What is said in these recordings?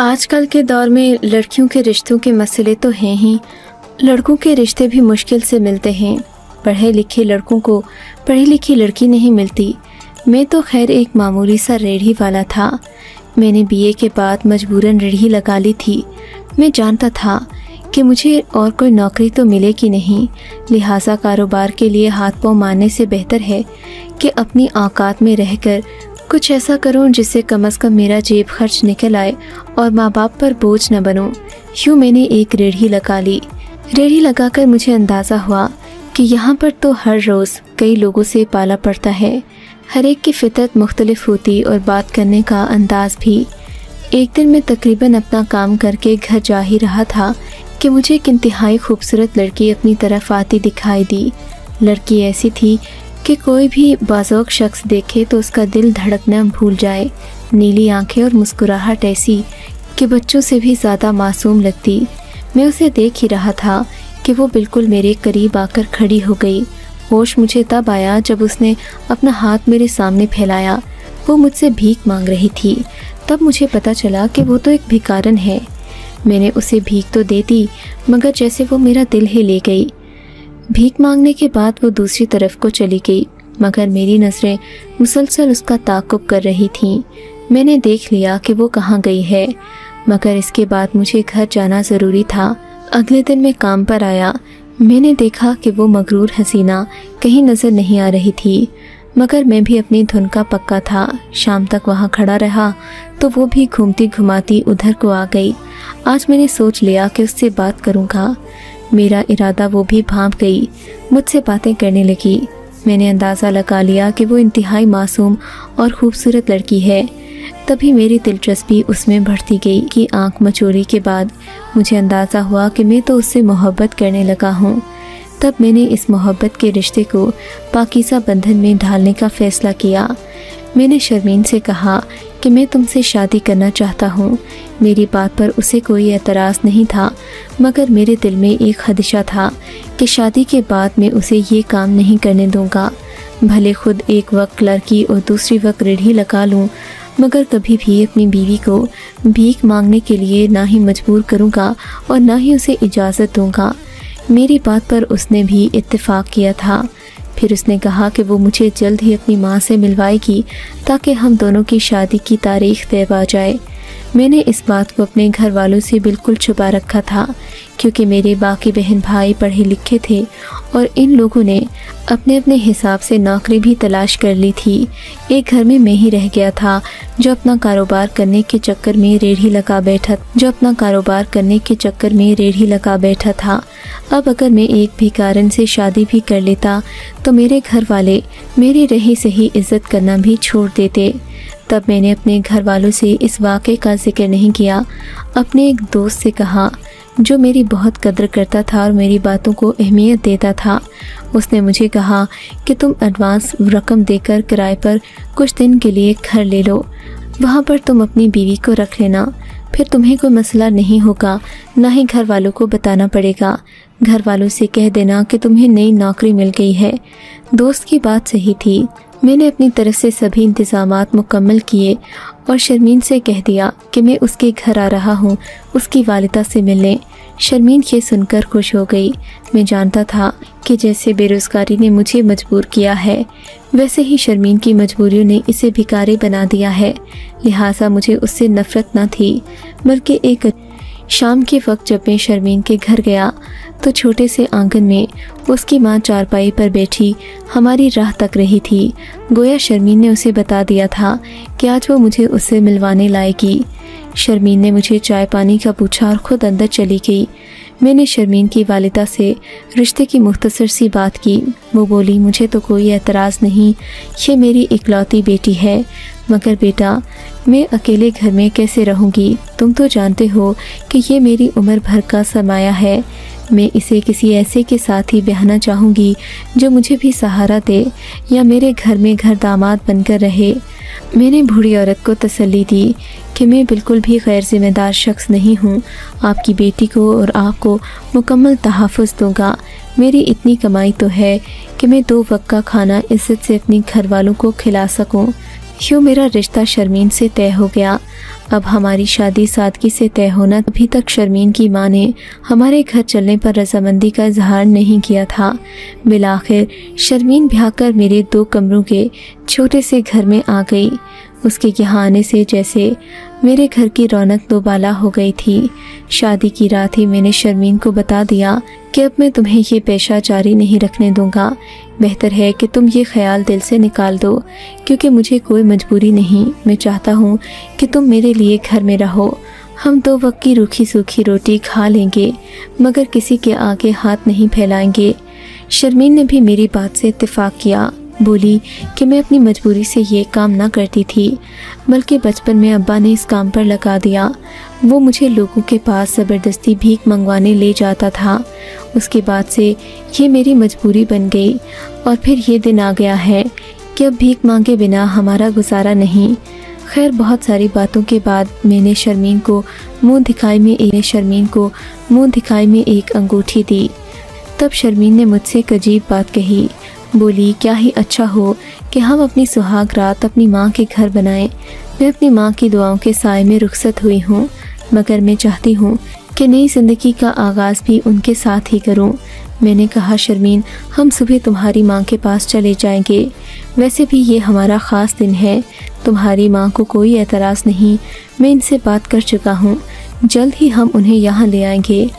آج کل کے دور میں لڑکیوں کے رشتوں کے مسئلے تو ہیں ہی، لڑکوں کے رشتے بھی مشکل سے ملتے ہیں۔ پڑھے لکھے لڑکوں کو پڑھی لکھی لڑکی نہیں ملتی۔ میں تو خیر ایک معمولی سا ریڑھی والا تھا۔ میں نے BA کے بعد مجبوراً ریڑھی لگا لی تھی۔ میں جانتا تھا کہ مجھے اور کوئی نوکری تو ملے گی نہیں، لہٰذا کاروبار کے لیے ہاتھ پاؤں مارنے سے بہتر ہے کہ اپنی اوقات میں رہ کر کچھ ایسا کروں جس سے کم از کم میرا جیب خرچ نکل آئے اور ماں باپ پر بوجھ نہ بنوں۔ یوں میں نے ایک ریڑھی لگا لی۔ ریڑھی لگا کر مجھے اندازہ ہوا کہ یہاں پر تو ہر روز کئی لوگوں سے پالا پڑتا ہے، ہر ایک کی فطرت مختلف ہوتی اور بات کرنے کا انداز بھی۔ ایک دن میں تقریباً اپنا کام کر کے گھر جا ہی رہا تھا کہ مجھے ایک انتہائی خوبصورت لڑکی اپنی طرف آتی دکھائی دی۔ لڑکی ایسی تھی کہ کوئی بھی بازوق شخص دیکھے تو اس کا دل دھڑکنا بھول جائے۔ نیلی آنکھیں اور مسکراہٹ ایسی کہ بچوں سے بھی زیادہ معصوم لگتی۔ میں اسے دیکھ ہی رہا تھا کہ وہ بالکل میرے قریب آ کر کھڑی ہو گئی۔ ہوش مجھے تب آیا جب اس نے اپنا ہاتھ میرے سامنے پھیلایا۔ وہ مجھ سے بھیک مانگ رہی تھی۔ تب مجھے پتہ چلا کہ وہ تو ایک بھکارن ہے۔ میں نے اسے بھیک تو دے دی مگر جیسے وہ میرا دل ہی لے گئی۔ بھیک مانگنے کے بعد وہ دوسری طرف کو چلی گئی مگر میری نظریں مسلسل اس کا تعاقب کر رہی تھیں۔ میں نے دیکھ لیا کہ وہ کہاں گئی ہے مگر اس کے بعد مجھے گھر جانا ضروری تھا۔ اگلے دن میں کام پر آیا۔ میں نے دیکھا کہ وہ مغرور حسینہ کہیں نظر نہیں آ رہی تھی مگر میں بھی اپنی دھن کا پکا تھا۔ شام تک وہاں کھڑا رہا تو وہ بھی گھومتی گھماتی ادھر کو آ گئی۔ آج میں نے سوچ لیا کہ اس سے بات کروں گا۔ میرا ارادہ وہ بھی بھانپ گئی، مجھ سے باتیں کرنے لگی۔ میں نے اندازہ لگا لیا کہ وہ انتہائی معصوم اور خوبصورت لڑکی ہے۔ تبھی میری دلچسپی اس میں بڑھتی گئی کہ آنکھ مچولی کے بعد مجھے اندازہ ہوا کہ میں تو اس سے محبت کرنے لگا ہوں۔ تب میں نے اس محبت کے رشتے کو پاکیزہ بندھن میں ڈھالنے کا فیصلہ کیا۔ میں نے شرمین سے کہا کہ میں تم سے شادی کرنا چاہتا ہوں۔ میری بات پر اسے کوئی اعتراض نہیں تھا مگر میرے دل میں ایک خدشہ تھا کہ شادی کے بعد میں اسے یہ کام نہیں کرنے دوں گا۔ بھلے خود ایک وقت لڑکی اور دوسری وقت ریڑھی لگا لوں مگر کبھی بھی اپنی بیوی کو بھیک مانگنے کے لیے نہ ہی مجبور کروں گا اور نہ ہی اسے اجازت دوں گا۔ میری بات پر اس نے بھی اتفاق کیا تھا۔ پھر اس نے کہا کہ وہ مجھے جلد ہی اپنی ماں سے ملوائے گی تاکہ ہم دونوں کی شادی کی تاریخ طے پا جائے۔ میں نے اس بات کو اپنے گھر والوں سے بالکل چھپا رکھا تھا کیونکہ میرے باقی بہن بھائی پڑھے لکھے تھے اور ان لوگوں نے اپنے اپنے حساب سے نوکری بھی تلاش کر لی تھی۔ ایک گھر میں ہی رہ گیا تھا جو اپنا کاروبار کرنے کے چکر میں ریڑھی لگا بیٹھا تھا۔ اب اگر میں ایک بھکارن سے شادی بھی کر لیتا تو میرے گھر والے میری رہی سہی عزت کرنا بھی چھوڑ دیتے۔ تب میں نے اپنے گھر والوں سے اس واقعے کا ذکر نہیں کیا۔ اپنے ایک دوست سے کہا جو میری بہت قدر کرتا تھا اور میری باتوں کو اہمیت دیتا تھا۔ اس نے مجھے کہا کہ تم ایڈوانس رقم دے کر کرائے پر کچھ دن کے لیے گھر لے لو، وہاں پر تم اپنی بیوی کو رکھ لینا، پھر تمہیں کوئی مسئلہ نہیں ہوگا، نہ ہی گھر والوں کو بتانا پڑے گا۔ گھر والوں سے کہہ دینا کہ تمہیں نئی نوکری مل گئی ہے۔ دوست کی بات صحیح تھی۔ میں نے اپنی طرف سے سبھی انتظامات مکمل کیے اور شرمین سے کہہ دیا کہ میں اس کے گھر آ رہا ہوں اس کی والدہ سے ملنے۔ شرمین یہ سن کر خوش ہو گئی۔ میں جانتا تھا کہ جیسے بے روزگاری نے مجھے مجبور کیا ہے ویسے ہی شرمین کی مجبوریوں نے اسے بھکاری بنا دیا ہے، لہٰذا مجھے اس سے نفرت نہ تھی بلکہ ایک شام کے وقت جب میں شرمین کے گھر گیا تو چھوٹے سے آنگن میں اس کی ماں چارپائی پر بیٹھی ہماری راہ تک رہی تھی۔ گویا شرمین نے اسے بتا دیا تھا کہ آج وہ مجھے اس سے ملوانے لائے گی۔ شرمین نے مجھے چائے پانی کا پوچھا اور خود اندر چلی گئی۔ میں نے شرمین کی والدہ سے رشتے کی مختصر سی بات کی۔ وہ بولی مجھے تو کوئی اعتراض نہیں، یہ میری اکلوتی بیٹی ہے، مگر بیٹا میں اکیلے گھر میں کیسے رہوں گی؟ تم تو جانتے ہو کہ یہ میری عمر بھر کا سرمایہ ہے۔ میں اسے کسی ایسے کے ساتھ ہی بیاہنا چاہوں گی جو مجھے بھی سہارا دے یا میرے گھر میں گھر داماد بن کر رہے۔ میں نے بوڑھی عورت کو تسلی دی کہ میں بالکل بھی غیر ذمہ دار شخص نہیں ہوں، آپ کی بیٹی کو اور آپ کو مکمل تحفظ دوں گا۔ میری اتنی کمائی تو ہے کہ میں 2 وقت کا کھانا عزت سے اپنی گھر والوں کو کھلا سکوں۔ یوں میرا رشتہ شرمین سے طے ہو گیا۔ अब हमारी शादी सादगी से तय होना, अभी तक शर्मीन की माँ ने हमारे घर चलने पर रजामंदी का इजहार नहीं किया था। बिलाखिर शर्मीन ब्याह कर मेरे 2 कमरों के छोटे से घर में आ गई। उसके यहाँ आने से जैसे मेरे घर की रौनक दोबाला हो गई थी। शादी की रात ही मैंने शर्मीन को बता दिया कि अब मैं तुम्हें ये पेशा जारी नहीं रखने दूंगा। बेहतर है कि तुम ये ख्याल दिल से निकाल दो, क्योंकि मुझे कोई मजबूरी नहीं। मैं चाहता हूँ कि तुम मेरे लिए घर में रहो। हम 2 वक्त की रूखी सूखी रोटी खा लेंगे, मगर किसी के आगे हाथ नहीं फैलाएंगे। शर्मीन ने भी मेरी बात से इत्तेफाक किया। बोली कि मैं अपनी मजबूरी से ये काम ना करती थी, बल्कि बचपन में अब्बा ने इस काम पर लगा दिया। वो मुझे लोगों के पास ज़बरदस्ती भीख मंगवाने ले जाता था। उसके बाद से ये मेरी मजबूरी बन गई, और फिर ये दिन आ गया है कि अब भीख मांगे बिना हमारा गुजारा नहीं। खैर, बहुत सारी बातों के बाद मैंने शर्मीन को मुँह दिखाई में एक अंगूठी दी। तब शर्मीन ने मुझसे एक अजीब बात कही। बोली, क्या ही अच्छा हो कि हम अपनी सुहाग रात अपनी माँ के घर बनाएं। मैं अपनी माँ की दुआओं के साए में रुखसत हुई हूँ, मगर मैं चाहती हूँ कि नई ज़िंदगी का आगाज़ भी उनके साथ ही करूँ। मैंने कहा, शर्मीन, हम सुबह तुम्हारी माँ के पास चले जाएंगे। वैसे भी ये हमारा ख़ास दिन है। तुम्हारी माँ को कोई एतराज़ नहीं। मैं इनसे बात कर चुका हूँ, जल्द ही हम उन्हें यहाँ ले आएंगे।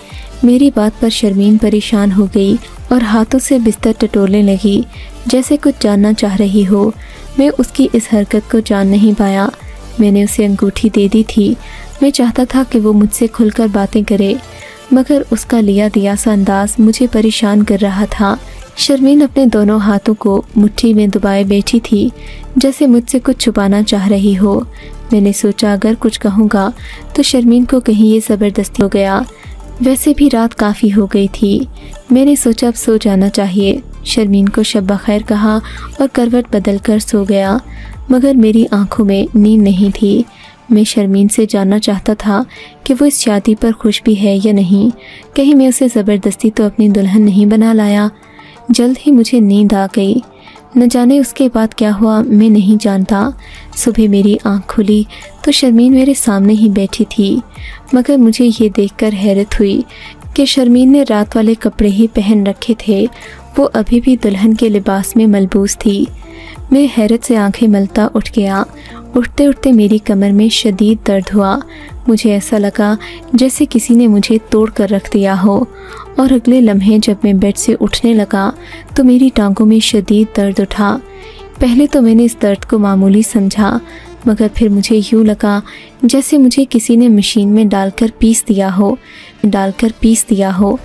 मेरी बात पर शर्मीन परेशान हो गई और हाथों से बिस्तर टटोलने लगी, जैसे कुछ जानना चाह रही हो। मैं उसकी इस हरकत को जान नहीं पाया। मैंने उसे अंगूठी दे दी थी। मैं चाहता था कि वो मुझसे खुलकर बातें करे, मगर उसका लिया दिया सा अंदाज मुझे परेशान कर रहा था। शर्मीन अपने दोनों हाथों को मुट्ठी में दबाए बैठी थी, जैसे मुझसे कुछ छुपाना चाह रही हो। मैंने सोचा, अगर कुछ कहूँगा तो शर्मीन को कहीं ये ज़बरदस्ती हो गया। वैसे भी रात काफ़ी हो गई थी। मैंने सोचा अब सो जाना चाहिए। शर्मीन को शब खैर कहा और करवट बदल कर सो गया, मगर मेरी आंखों में नींद नहीं थी। मैं शर्मीन से जानना चाहता था कि वो इस शादी पर खुश भी है या नहीं। कहीं मैं उसे ज़बरदस्ती तो अपनी दुल्हन नहीं बना लाया। जल्द ही मुझे नींद आ गई। न जाने उसके बाद क्या हुआ, मैं नहीं जानता। सुबह मेरी आँख खुली तो शर्मीन मेरे सामने ही बैठी थी, मगर मुझे ये देखकर हैरत हुई कि शर्मीन ने रात वाले कपड़े ही पहन रखे थे। वो अभी भी दुल्हन के लिबास में मलबूस थी। मैं हैरत से आंखें मलता उठ गया। उठते उठते मेरी कमर में शदीद दर्द हुआ। मुझे ऐसा लगा जैसे किसी ने मुझे तोड़ कर रख दिया हो, और अगले लम्हे जब मैं बेड से उठने लगा तो मेरी टांगों में शदीद दर्द उठा। पहले तो मैंने इस दर्द को मामूली समझा, मगर फिर मुझे यूँ लगा जैसे मुझे किसी ने मशीन में डालकर पीस दिया हो।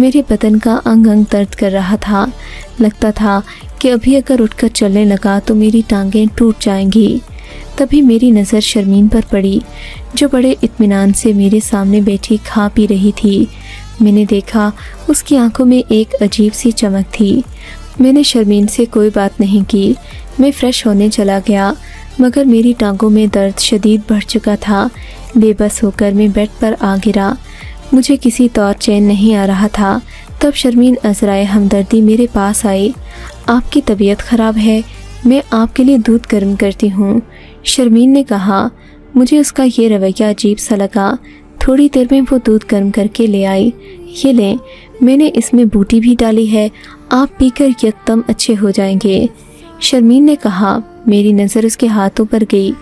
मेरे बदन का अंग अंग दर्द कर रहा था। लगता था कि अभी अगर उठकर चलने लगा तो मेरी टांगें टूट जाएंगी। तभी मेरी नज़र शर्मीन पर पड़ी, जो बड़े इत्मीनान से मेरे सामने बैठी खा पी रही थी। मैंने देखा उसकी आंखों में एक अजीब सी चमक थी। मैंने शर्मीन से कोई बात नहीं की। मैं फ़्रेश होने चला गया, मगर मेरी टांगों में दर्द शदीद बढ़ चुका था। बेबस होकर मैं बेड पर आ गिरा। मुझे किसी तौर चैन नहीं आ रहा था। तब शर्मीन अज़राए हमदर्दी मेरे पास आई। आपकी तबीयत ख़राब है, मैं आपके लिए दूध गर्म करती हूँ, शर्मीन ने कहा। मुझे उसका ये रवैया अजीब सा लगा। थोड़ी देर में वो दूध गर्म करके ले आई। ये लें, मैंने इसमें बूटी भी डाली है, आप पीकर यकदम अच्छे हो जाएंगे, शर्मीन ने कहा। मेरी नज़र उसके हाथों पर गई,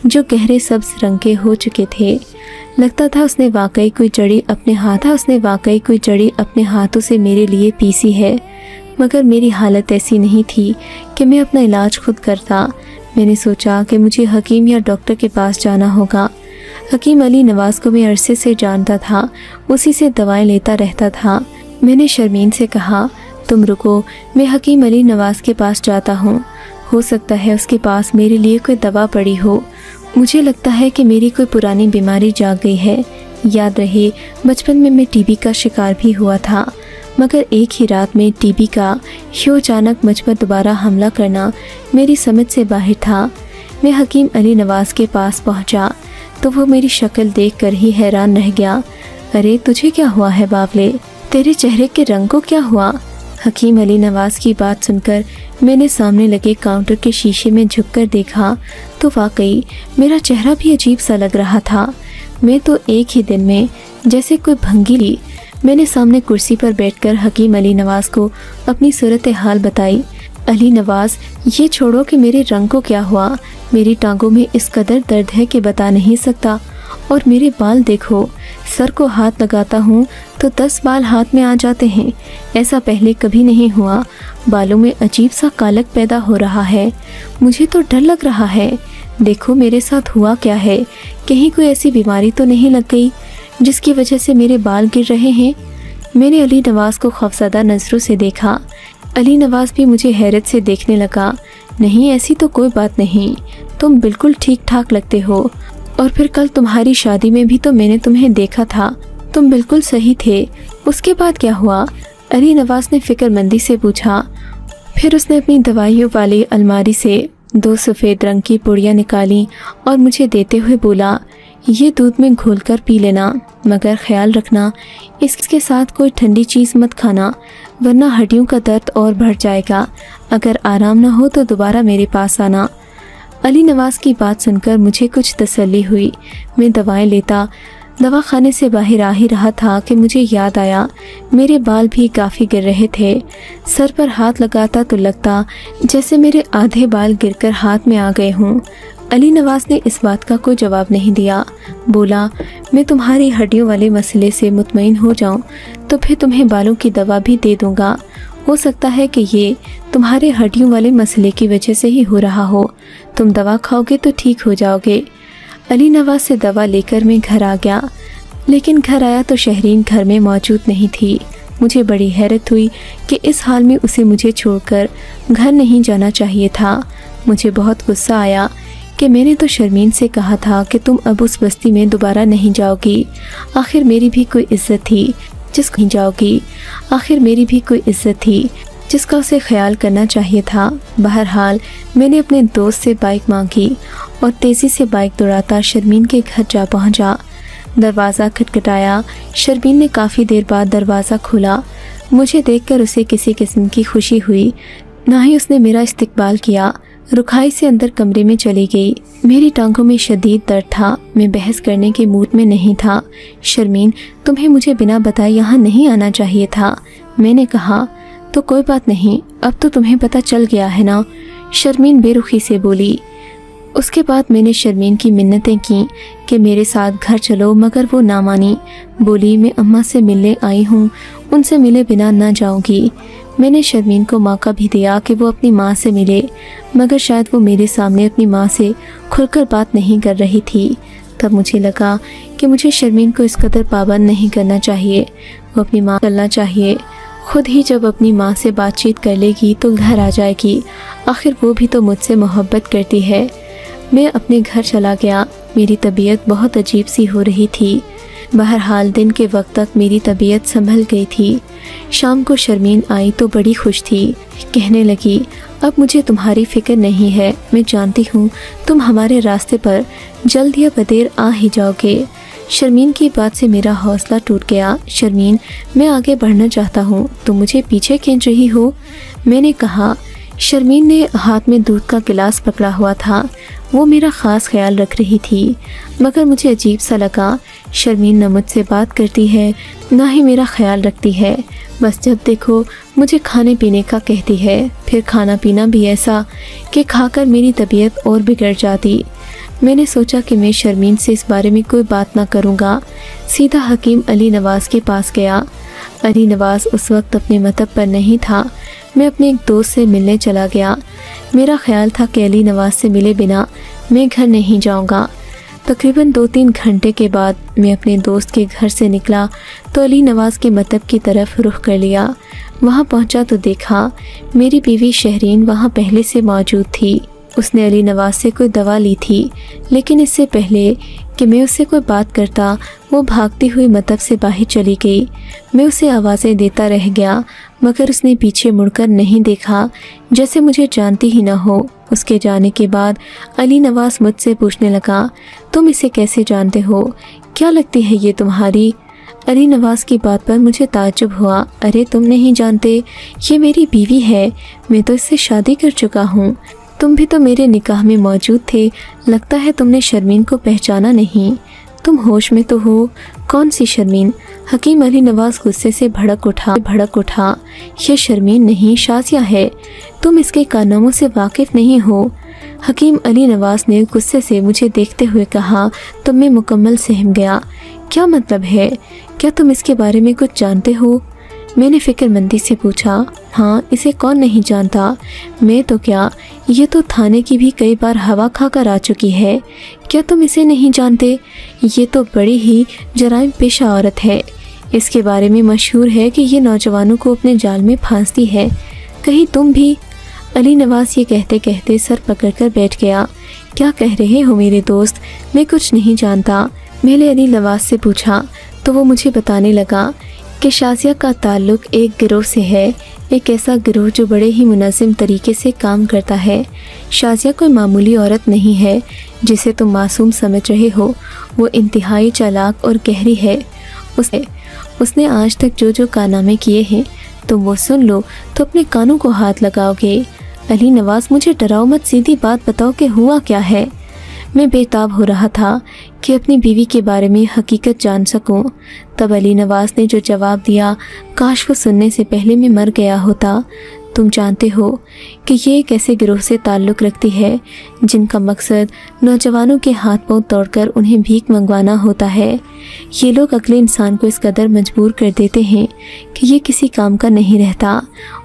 जो गहरे सब्ज रंग के हो चुके थे। लगता था उसने वाकई कोई जड़ी अपने हाथों से मेरे लिए पीसी है। मगर मेरी हालत ऐसी नहीं थी कि मैं अपना इलाज खुद करता। मैंने सोचा कि मुझे हकीम या डॉक्टर के पास जाना होगा। हकीम अली नवाज़ को मैं अरसे से जानता था, उसी से दवाएं लेता रहता था। मैंने शर्मीन से कहा, तुम रुको, मैं हकीम अली नवाज़ के पास जाता हूँ। हो सकता है उसके पास मेरे लिए कोई दवा पड़ी हो। मुझे लगता है कि मेरी कोई पुरानी बीमारी जाग गई है। याद रहे, बचपन में मैं टीबी का शिकार भी हुआ था, मगर एक ही रात में टीबी का यूँ अचानक मुझ पर दोबारा हमला करना मेरी समझ से बाहर था। मैं हकीम अली नवाज़ के पास पहुँचा तो वो मेरी शक्ल देखकर ही हैरान रह गया। अरे तुझे क्या हुआ है बावले, तेरे चेहरे के रंग को क्या हुआ? हकीम अली नवाज़ की बात सुनकर मैंने सामने लगे काउंटर के शीशे में झुककर देखा तो वाकई मेरा चेहरा भी अजीब सा लग रहा था। मैं तो एक ही दिन में जैसे कोई भंगी ली। मैंने सामने कुर्सी पर बैठकर हकीम अली नवाज़ को अपनी सूरत हाल बताई। अली नवाज़, ये छोड़ो कि मेरे रंग को क्या हुआ, मेरी टांगों में इस कदर दर्द है कि बता नहीं सकता। और मेरे बाल देखो, सर को हाथ लगाता हूँ तो 10 बाल हाथ में आ जाते हैं। ऐसा पहले कभी नहीं हुआ। बालों में अजीब सा कालक पैदा हो रहा है। मुझे तो डर लग रहा है। देखो मेरे साथ हुआ क्या है, कहीं कोई ऐसी बीमारी तो नहीं लग गई जिसकी वजह से मेरे बाल गिर रहे हैं। मैंने अली नवाज़ को खौफज़दा नज़रों से देखा। अली नवाज़ भी मुझे हैरत से देखने लगा। नहीं, ऐसी तो कोई बात नहीं, तुम बिल्कुल ठीक ठाक लगते हो। और फिर कल तुम्हारी शादी में भी तो मैंने तुम्हें देखा था, तुम बिल्कुल सही थे। उसके बाद क्या हुआ? अली नवाज़ ने फ़िक्रमंदी से पूछा। फिर उसने अपनी दवाइयों वाली अलमारी से 2 सफ़ेद रंग की पुड़ियाँ निकाली और मुझे देते हुए बोला, ये दूध में घोलकर पी लेना, मगर ख्याल रखना इसके साथ कोई ठंडी चीज़ मत खाना, वरना हड्डियों का दर्द और बढ़ जाएगा। अगर आराम ना हो तो दोबारा मेरे पास आना। अली नवाज़ की बात सुनकर मुझे कुछ तसल्ली हुई। मैं दवाएं लेता दवाखाने से बाहर आ ही रहा था कि मुझे याद आया मेरे बाल भी काफ़ी गिर रहे थे। सर पर हाथ लगाता तो लगता जैसे मेरे आधे बाल गिरकर हाथ में आ गए हों। अली नवाज़ ने इस बात का कोई जवाब नहीं दिया। बोला, मैं तुम्हारी हड्डियों वाले मसले से मुतमईन हो जाऊं तो फिर तुम्हें बालों की दवा भी दे दूंगा। हो सकता है कि ये तुम्हारे हड्डियों वाले मसले की वजह से ही हो रहा हो। तुम दवा खाओगे तो ठीक हो जाओगे। अली नवाज़ से दवा लेकर मैं घर आ गया, लेकिन घर आया तो शहरीन घर में मौजूद नहीं थी। मुझे बड़ी हैरत हुई कि इस हाल में उसे मुझे छोड़कर घर नहीं जाना चाहिए था। मुझे बहुत गुस्सा आया कि मैंने तो शर्मीन से कहा था कि तुम अब उस बस्ती में दोबारा नहीं जाओगी। आखिर मेरी भी कोई इज्जत थी जिसको नहीं जाओगी। आखिर मेरी भी कोई इज्जत थी जिसका उसे ख्याल करना चाहिए था। बहरहाल मैंने अपने दोस्त से बाइक मांगी और तेज़ी से बाइक दौड़ाता शर्मीन के घर जा पहुंचा। दरवाज़ा खटखटाया। शर्मीन ने काफ़ी देर बाद दरवाज़ा खोला। मुझे देखकर उसे किसी किस्म की खुशी हुई, ना ही उसने मेरा इस्तकबाल किया। रुखाई से अंदर कमरे में चली गई। मेरी टांगों में शदीद दर्द था। मैं बहस करने के मूड में नहीं था। शर्मीन, तुम्हें मुझे बिना बताए यहाँ नहीं आना चाहिए था। मैंने कहा, तो कोई बात नहीं, अब तो तुम्हें पता चल गया है ना। शर्मीन बेरुखी से बोली। उसके बाद मैंने शर्मीन की मिन्नतें की कि मेरे साथ घर चलो, मगर वो ना मानी। बोली, मैं अम्मा से मिलने आई हूँ, उनसे मिले बिना ना जाऊँगी। मैंने शर्मीन को मौका भी दिया कि वो अपनी माँ से मिले, मगर शायद वो मेरे सामने अपनी माँ से खुलकर बात नहीं कर रही थी। तब मुझे लगा कि मुझे शर्मीन को इस कदर पाबंद नहीं करना चाहिए। वो अपनी माँ चलना चाहिए। खुद ही जब अपनी माँ से बातचीत कर लेगी तो घर आ जाएगी। आखिर वो भी तो मुझसे मोहब्बत करती है। मैं अपने घर चला गया। मेरी तबीयत बहुत अजीब सी हो रही थी। बहरहाल दिन के वक्त तक मेरी तबीयत संभल गई थी। शाम को शर्मीन आई तो बड़ी खुश थी। कहने लगी, अब मुझे तुम्हारी फिक्र नहीं है। मैं जानती हूँ तुम हमारे रास्ते पर जल्द या बदेर आ ही जाओगे। शर्मीन की बात से मेरा हौसला टूट गया। शर्मीन, मैं आगे बढ़ना चाहता हूँ, तुम मुझे पीछे खींच रही हो। मैंने कहा। शर्मीन ने हाथ में दूध का गिलास पकड़ा हुआ था। वो मेरा ख़ास ख्याल रख रही थी, मगर मुझे अजीब सा लगा। शर्मीन न मुझसे बात करती है, ना ही मेरा ख्याल रखती है। बस जब देखो मुझे खाने पीने का कहती है, फिर खाना पीना भी ऐसा कि खाकर मेरी तबीयत और बिगड़ जाती। मैंने सोचा कि मैं शर्मीन से इस बारे में कोई बात ना करूँगा। सीधा हकीम अली नवाज़ के पास गया। अली नवाज़ उस वक्त अपने मतब पर नहीं था। मैं अपने एक दोस्त से मिलने चला गया। मेरा ख्याल था कि अली नवाज़ से मिले बिना मैं घर नहीं जाऊँगा। तकरीबन 2-3 घंटे के बाद मैं अपने दोस्त के घर से निकला तो अली नवाज़ के मतब की तरफ रुख कर लिया। वहाँ पहुँचा तो देखा मेरी बीवी शहरीन वहाँ पहले से मौजूद थी। उसने अली नवाज़ से कोई दवा ली थी, लेकिन इससे पहले कि मैं उससे कोई बात करता वो भागती हुई मतब से बाहर चली गई। मैं उसे आवाज़ें देता रह गया, मगर उसने पीछे मुड़कर नहीं देखा, जैसे मुझे जानती ही न हो। उसके जाने के बाद अली नवाज़ मुझसे पूछने लगा, तुम इसे कैसे जानते हो? क्या लगती है ये तुम्हारी? अली नवाज़ की बात पर मुझे ताज्जुब हुआ। अरे तुम नहीं जानते, ये मेरी बीवी है, मैं तो इससे शादी कर चुका हूँ। तुम भी तो मेरे निकाह में मौजूद थे, लगता है तुमने शर्मीन को पहचाना नहीं। तुम होश में तो हो? कौन सी शर्मीन? हकीम अली नवाज गुस्से से भड़क उठा। ये शर्मीन नहीं, शाजिया है। तुम इसके कारनामों से वाकिफ नहीं हो। हकीम अली नवाज ने गुस्से से मुझे देखते हुए कहा तो मैं मुकम्मल सहम गया। क्या मतलब है? क्या तुम इसके बारे में कुछ जानते हो? मैंने फिक्रमंदी से पूछा। हाँ, इसे कौन नहीं जानता? मैं तो क्या, ये तो थाने की भी कई बार हवा खाकर आ चुकी है। क्या तुम इसे नहीं जानते? ये तो बड़ी ही जराइम पेशा औरत है। इसके बारे में मशहूर है कि ये नौजवानों को अपने जाल में फांसती है। कहीं तुम भी? अली नवाज ये कहते कहते सर पकड़कर बैठ गया। क्या कह रहे हो मेरे दोस्त? मैं कुछ नहीं जानता। मैंने अली नवाज से पूछा तो वो मुझे बताने लगा कि शाजिया का ताल्लुक़ एक गिरोह से है, एक ऐसा गिरोह जो बड़े ही मुनज़्ज़म तरीके से काम करता है। शाजिया कोई मामूली औरत नहीं है जिसे तुम मासूम समझ रहे हो। वो इंतहाई चालाक और गहरी है। उसने आज तक जो जो कारनामे किए हैं तुम वो सुन लो तो अपने कानों को हाथ लगाओगे। अली नवाज, मुझे डराओ मत, सीधी बात बताओ कि हुआ क्या है। मैं बेताब हो रहा था कि अपनी बीवी के बारे में हकीकत जान सकूं। तब अली नवाज ने जो जवाब दिया, काश वो सुनने से पहले मैं मर गया होता। तुम जानते हो कि ये एक ऐसे गिरोह से ताल्लुक़ रखती है जिनका मकसद नौजवानों के हाथ पांव तोड़कर उन्हें भीख मंगवाना होता है। ये लोग अगले इंसान को इस कदर मजबूर कर देते हैं कि ये किसी काम का नहीं रहता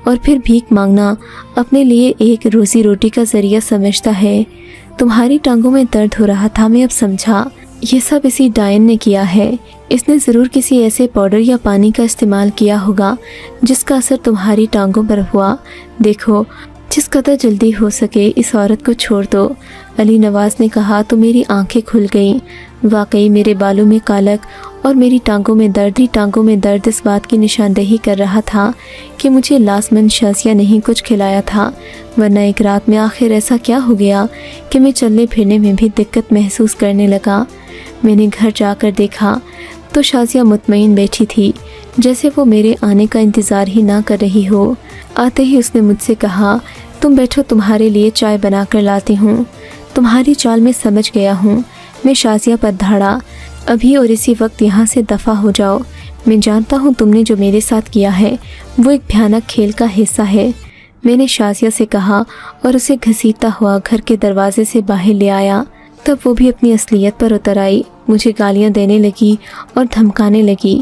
और फिर भीख मांगना अपने लिए एक रोज़ी रोटी का ज़रिया समझता है। तुम्हारी टांगों में दर्द हो रहा था, मैं अब समझा। ये सब इसी डायन ने किया है। इसने ज़रूर किसी ऐसे पाउडर या पानी का इस्तेमाल किया होगा जिसका असर तुम्हारी टांगों पर हुआ। देखो, जिस कदर जल्दी हो सके इस औरत को छोड़ दो। अली नवाज ने कहा तो मेरी आंखें खुल गईं। वाकई मेरे बालों में कालक और मेरी टांगों में दर्द इस बात की निशानदेही कर रहा था कि मुझे लाजमंद शाजिया नहीं कुछ खिलाया था, वरना एक रात में आखिर ऐसा क्या हो गया कि मैं चलने फिरने में भी दिक्कत महसूस करने लगा। मैंने घर जाकर देखा तो शाजिया मुतमईन बैठी थी, जैसे वो मेरे आने का इंतज़ार ही ना कर रही हो। आते ही उसने मुझसे कहा, तुम बैठो, तुम्हारे लिए चाय बना कर लाती हूँ। तुम्हारी चाल में समझ गया हूँ। मैं शाजिया पर धाड़ा, अभी और इसी वक्त यहाँ से दफ़ा हो जाओ। मैं जानता हूँ तुमने जो मेरे साथ किया है वो एक भयानक खेल का हिस्सा है। मैंने शाजिया से कहा और उसे घसीटता हुआ घर के दरवाजे से बाहर ले आया। तब वो भी अपनी असलियत पर उतर आई। मुझे गालियाँ देने लगी और धमकाने लगी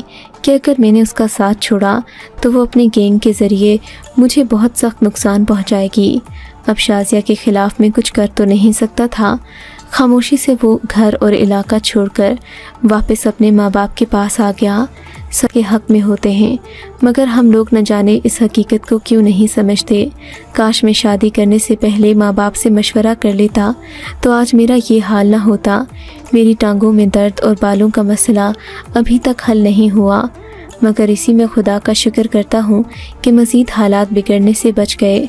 कि अगर मैंने उसका साथ छोड़ा तो वो अपने गैंग के ज़रिए मुझे बहुत सख्त नुकसान पहुँचाएगी। अब शाजिया के ख़िलाफ़ मैं कुछ कर तो नहीं सकता था। खामोशी से वो घर और इलाका छोड़कर वापस अपने माँ बाप के पास आ गया। सबके हक़ में होते हैं, मगर हम लोग न जाने इस हकीकत को क्यों नहीं समझते। काश मैं शादी करने से पहले माँ बाप से मशवरा कर लेता तो आज मेरा ये हाल ना होता। मेरी टांगों में दर्द और बालों का मसला अभी तक हल नहीं हुआ, मगर इसी में खुदा का शुक्र करता हूँ कि मज़ीद हालात बिगड़ने से बच गए।